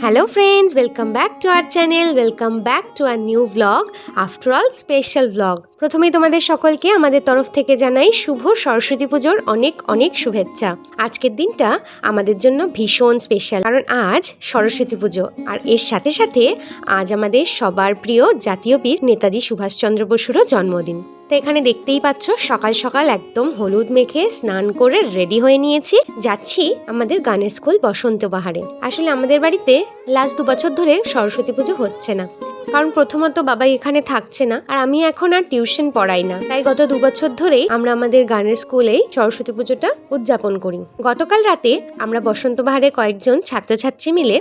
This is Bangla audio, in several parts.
Hello friends, welcome back to our channel, welcome back to our new vlog, after all special vlog. প্রথমেই তোমাদের সকলকে আমাদের তরফ থেকে জানাই শুভ সরস্বতী পুজোর অনেক অনেক শুভেচ্ছা। আজকের দিনটা আমাদের জন্য ভীষণ স্পেশাল, কারণ আজ সরস্বতী পুজো আর এর সাথে সাথে আজ আমাদের সবার প্রিয় জাতীয় বীর নেতাজি সুভাষচন্দ্র বসুরও জন্মদিন। তো এখানে দেখতেই পাচ্ছ সকাল সকাল একদম হলুদ মেখে স্নান করে রেডি হয়ে নিয়েছি, যাচ্ছি আমাদের গানের স্কুল বসন্ত বাহারে। আসলে আমাদের বাড়িতে লাস্ট 2 বছর ধরে সরস্বতী পুজো হচ্ছে না, কারণ প্রথমত বাবা এখানে থাকছে না, আর আমি এখন আর টিউশন পড়াই না, তাই গত 2 বছর ধরেই আমরা আমাদের গানের স্কুলেই সরস্বতী পুজোটা উদযাপন করি। গতকাল রাতে আমরা বসন্ত বাহারে কয়েকজন ছাত্রছাত্রী মিলে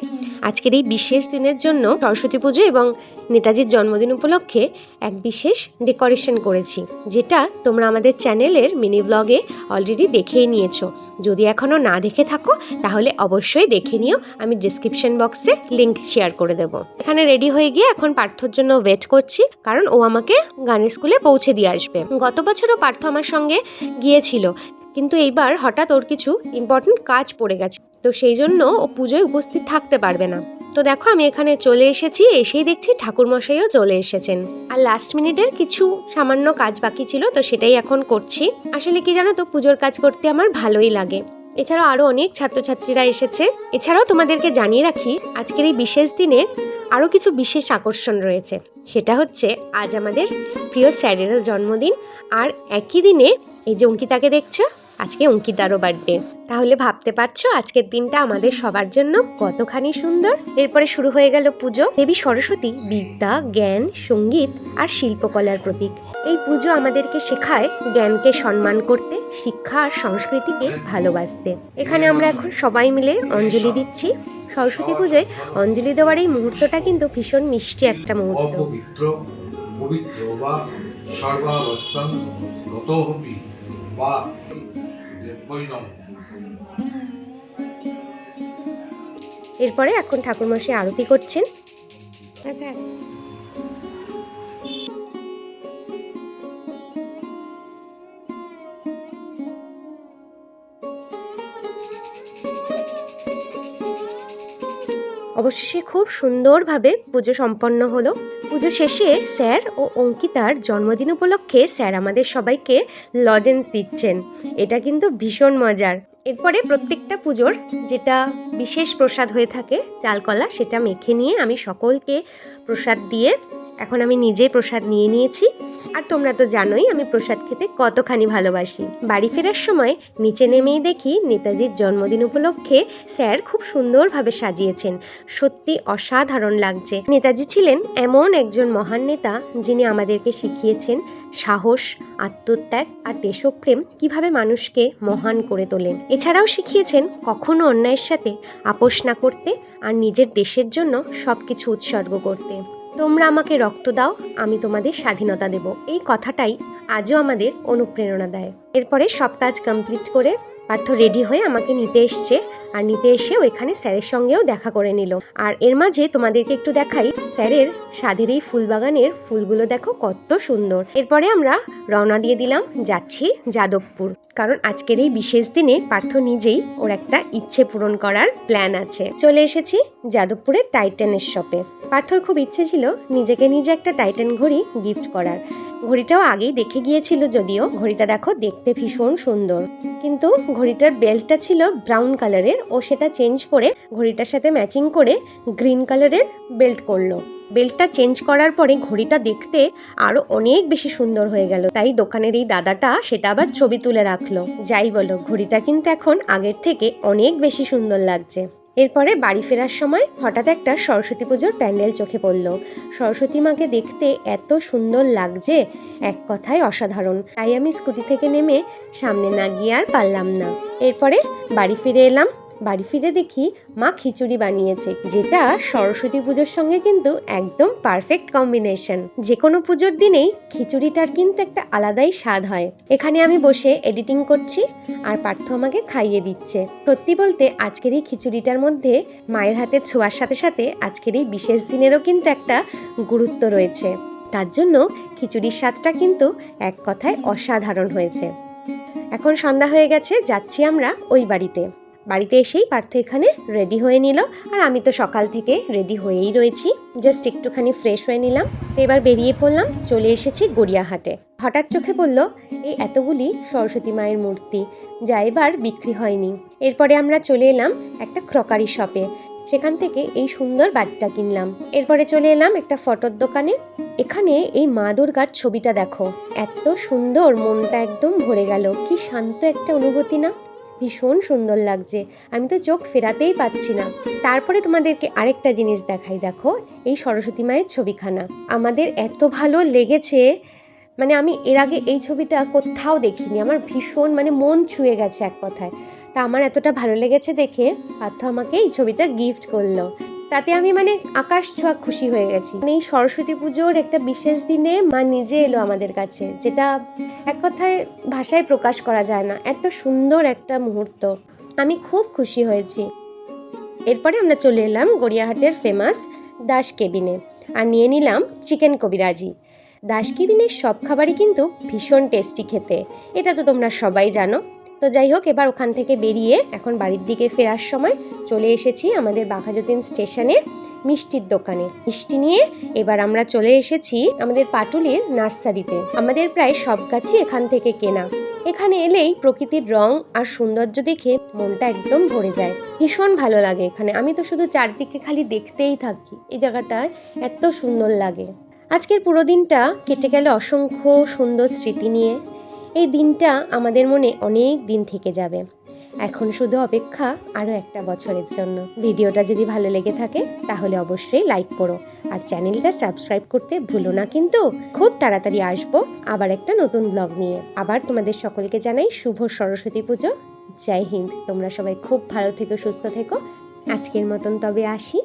আজকের এই বিশেষ দিনের জন্য সরস্বতী পুজো এবং নেতাজির জন্মদিন উপলক্ষে এক বিশেষ ডেকোরেশন করেছি, যেটা তোমরা আমাদের চ্যানেলের মিনি ব্লগে অলরেডি দেখেই নিয়েছো। যদি এখনও না দেখে থাকো তাহলে অবশ্যই দেখে নিও, আমি ডিসক্রিপশন বক্সে লিংক শেয়ার করে দেবো। এখানে রেডি হয়ে গিয়ে এখন পার্থর জন্য ওয়েট করছি, কারণ ও আমাকে গানের স্কুলে পৌঁছে দিয়ে আসবে। গত বছরও পার্থ আমার সঙ্গে গিয়েছিল, কিন্তু এইবার হঠাৎ ওর কিছু ইম্পর্টেন্ট কাজ পড়ে গেছে, তো সেই জন্য ও পুজোয় উপস্থিত থাকতে পারবে না। তো দেখো আমি এখানে চলে এসেছি, এসেই দেখছি ঠাকুরমশাইও চলে এসেছেন, আর লাস্ট মিনিটের কিছু সামান্য কাজ বাকি ছিল, তো সেটাই এখন করছি। আসলে কি জানো তো, পুজোর কাজ করতে আমার ভালোই লাগে। এছাড়াও আরো অনেক ছাত্রছাত্রীরা এসেছে। এছাড়াও তোমাদেরকে জানিয়ে রাখি, আজকের এই বিশেষ দিনে আরো কিছু বিশেষ আকর্ষণ রয়েছে। সেটা হচ্ছে আজ আমাদের প্রিয় স্যারেরও জন্মদিন, আর একই দিনে এই যে অঙ্কিতাকে দেখছো, আজকে অঙ্কিতারও বার্থডে। তাহলে ভাবতে পারছো আজকের দিনটা আমাদের সবার জন্য কতখানি সুন্দর। এরপরে শুরু হয়ে গেল পুজো। দেবী সরস্বতী বিদ্যা, জ্ঞান, সঙ্গীত আর শিল্পকলার প্রতীক। এই পুজো আমাদেরকে শেখায় জ্ঞানকে সম্মান করতে, শিক্ষা আর সংস্কৃতিকে ভালোবাসতে। এখানে আমরা এখন সবাই মিলে অঞ্জলি দিচ্ছি। সরস্বতী পুজোয় অঞ্জলি দেওয়ার এই মুহূর্তটা কিন্তু ভীষণ মিষ্টি একটা মুহূর্ত। এরপরে এখন ঠাকুরমশাই আরতি করছেন। অবশেষে খুব সুন্দরভাবে পুজো সম্পন্ন হলো। পুজো শেষে স্যার ও অঙ্কিতার জন্মদিন উপলক্ষে স্যার আমাদের সবাইকে লজেন্স দিচ্ছেন, এটা কিন্তু ভীষণ মজার। এরপরে প্রত্যেকটা পুজোর যেটা বিশেষ প্রসাদ হয়ে থাকে চালকলা, সেটা মেখে নিয়ে আমি সকলকে প্রসাদ দিয়ে এখন আমি নিজেই প্রসাদ নিয়ে নিয়েছি। আর তোমরা তো জানোই আমি প্রসাদ খেতে কতখানি ভালোবাসি। বাড়ি ফেরার সময় নিচে নেমেই দেখি নেতাজির জন্মদিন উপলক্ষে স্যার খুব সুন্দরভাবে সাজিয়েছেন, সত্যি অসাধারণ লাগছে। নেতাজি ছিলেন এমন একজন মহান নেতা, যিনি আমাদেরকে শিখিয়েছেন সাহস, আত্মত্যাগ আর দেশপ্রেম কিভাবে মানুষকে মহান করে তোলে। এছাড়াও শিখিয়েছেন কখনো অন্যায়ের সাথে আপোষ না করতে আর নিজের দেশের জন্য সবকিছু উৎসর্গ করতে। তোমরা আমাকে রক্ত দাও, আমি তোমাদের স্বাধীনতা দেব, এই কথাটাই আজও আমাদের অনুপ্রেরণা দেয়। এরপরে সব কাজ কমপ্লিট করে পার্থ রেডি হয়ে আমাকে নিতে এসছে, আর নিতে এসেও এখানে স্যারের সঙ্গেও দেখা করে নিল। আর এর মাঝে তোমাদেরকে একটু দেখাই স্যারের স্বাদের এই ফুলবাগানের ফুলগুলো দেখো কত সুন্দর। এরপরে আমরা রওনা দিয়ে দিলাম, যাচ্ছি যাদবপুর, কারণ আজকের এই বিশেষ দিনে পার্থ নিজেই ওর একটা ইচ্ছে পূরণ করার প্ল্যান আছে। চলে এসেছি যাদবপুরের টাইটানের শপে। পার্থর খুব ইচ্ছে ছিল নিজেকে নিজে একটা টাইটান ঘড়ি গিফট করার। ঘড়িটাও আগেই দেখে গিয়েছিল, যদিও ঘড়িটা দেখো দেখতে ভীষণ সুন্দর, কিন্তু ঘড়িটার বেল্টটা ছিল ব্রাউন কালারের, ও সেটা চেঞ্জ করে ঘড়িটার সাথে ম্যাচিং করে গ্রিন কালারের বেল্ট করলো। বেল্টটা চেঞ্জ করার পরে ঘড়িটা দেখতে আরো অনেক বেশি সুন্দর হয়ে গেল, তাই দোকানের এই দাদাটা সেটা আবার ছবি তুলে রাখলো। যাই বলো, ঘড়িটা কিন্তু এখন আগের থেকে অনেক বেশি সুন্দর লাগছে। এরপরে বাড়ি ফেরার সময় হঠাৎ একটা সরস্বতী পুজোর প্যান্ডেল চোখে পড়ল। সরস্বতী মাকে দেখতে এত সুন্দর লাগছে, এক কথায় অসাধারণ। তাই আমি স্কুটি থেকে নেমে সামনে না গিয়ে আর পারলাম না। এরপরে বাড়ি ফিরে এলাম। বাড়ি ফিরে দেখি মা খিচুড়ি বানিয়েছে, যেটা সরস্বতী পুজোর সঙ্গে কিন্তু একদম পারফেক্ট কম্বিনেশন। যে কোনো পুজোর দিনেই খিচুড়িটার কিন্তু একটা আলাদাই স্বাদ হয়। এখানে আমি বসে এডিটিং করছি, আর পার্থ আমাকে খাইয়ে দিচ্ছে। সত্যি বলতে আজকের এই খিচুড়িটার মধ্যে মায়ের হাতের ছোঁয়ার সাথে সাথে আজকের এই বিশেষ দিনেরও কিন্তু একটা গুরুত্ব রয়েছে, তার জন্য খিচুড়ির স্বাদটা কিন্তু এক কথায় অসাধারণ হয়েছে। এখন সন্ধ্যা হয়ে গেছে, যাচ্ছি আমরা ওই বাড়িতে। বাড়িতে এসেই পার্থ এখানে রেডি হয়ে নিল, আর আমি তো সকাল থেকে রেডি হয়েই রয়েছি, জাস্ট একটুখানি ফ্রেশ হয়ে নিলাম। তো এবার বেরিয়ে পড়লাম, চলে এসেছি গড়িয়াহাটে। হঠাৎ চোখে পড়ল এই এতগুলি সরস্বতী মায়ের মূর্তি, যা এবার বিক্রি হয়নি। এরপরে আমরা চলে এলাম একটা ক্রকারি শপে, সেখান থেকে এই সুন্দর বাটিটা কিনলাম। এরপরে চলে এলাম একটা ফটোর দোকানে। এখানে এই মা দুর্গার ছবিটা দেখো, এত সুন্দর, মনটা একদম ভরে গেল। কি শান্ত একটা অনুভূতি না, ভীষণ সুন্দর লাগছে, আমি তো চোখ ফেরাতেই পাচ্ছি না। তারপরে তোমাদেরকে আরেকটা জিনিস দেখাই, দেখো এই সরস্বতী মায়ের ছবিখানা আমাদের এত ভালো লেগেছে, মানে আমি এর আগে এই ছবিটা কোথাও দেখিনি, আমার ভীষণ মানে মন ছুঁয়ে গেছে এক কথায়। তা আমার এতটা ভালো লেগেছে দেখে পার্থ আমাকে এই ছবিটা গিফট করলো, তাতে আমি মানে আকাশ ছোঁয়া খুশি হয়ে গেছি। মানে এই সরস্বতী পুজোর একটা বিশেষ দিনে মা নিজে এলো আমাদের কাছে, যেটা এক কথায় ভাষায় প্রকাশ করা যায় না, এত সুন্দর একটা মুহূর্ত, আমি খুব খুশি হয়েছি। এরপরে আমরা চলে এলাম গড়িয়াহাটের ফেমাস দাস কেবিনে, আর নিয়ে নিলাম চিকেন কবিরাজি। দাস কেবিনের সব খাবারই কিন্তু ভীষণ টেস্টি খেতে, এটা তো তোমরা সবাই জানো। তো যাই হোক, এবার ওখান থেকে বেরিয়ে এখন বাড়ির দিকে ফেরার সময় চলে এসেছি আমাদের বাঘাযতীন স্টেশনে মিষ্টির দোকানে। মিষ্টি নিয়ে এবার আমরা চলে এসেছি আমাদের পাটুলির নার্সারিতে। আমাদের প্রায় সব গাছই এখান থেকে কেনা। এখানে এলেই প্রকৃতির রং আর সৌন্দর্য দেখে মনটা একদম ভরে যায়, ভীষণ ভালো লাগে এখানে। আমি তো শুধু চারদিকে খালি দেখতেই থাকি, এই জায়গাটায় এত সুন্দর লাগে। আজকের পুরো দিনটা কেটে গেল অসংখ্য সুন্দর স্মৃতি নিয়ে। এই দিনটা আমাদের মনে অনেক দিন থেকে যাবে। এখন শুধু অপেক্ষা আরও একটা বছরের জন্য। ভিডিওটা যদি ভালো লেগে থাকে তাহলে অবশ্যই লাইক করো, আর চ্যানেলটা সাবস্ক্রাইব করতে ভুলো না কিন্তু। খুব তাড়াতাড়ি আসবো আবার একটা নতুন ব্লগ নিয়ে। আবার তোমাদের সকলকে জানাই শুভ সরস্বতী পুজো। জয় হিন্দ। তোমরা সবাই খুব ভালো থেকো, সুস্থ থেকো। আজকের মতন তবে আসি।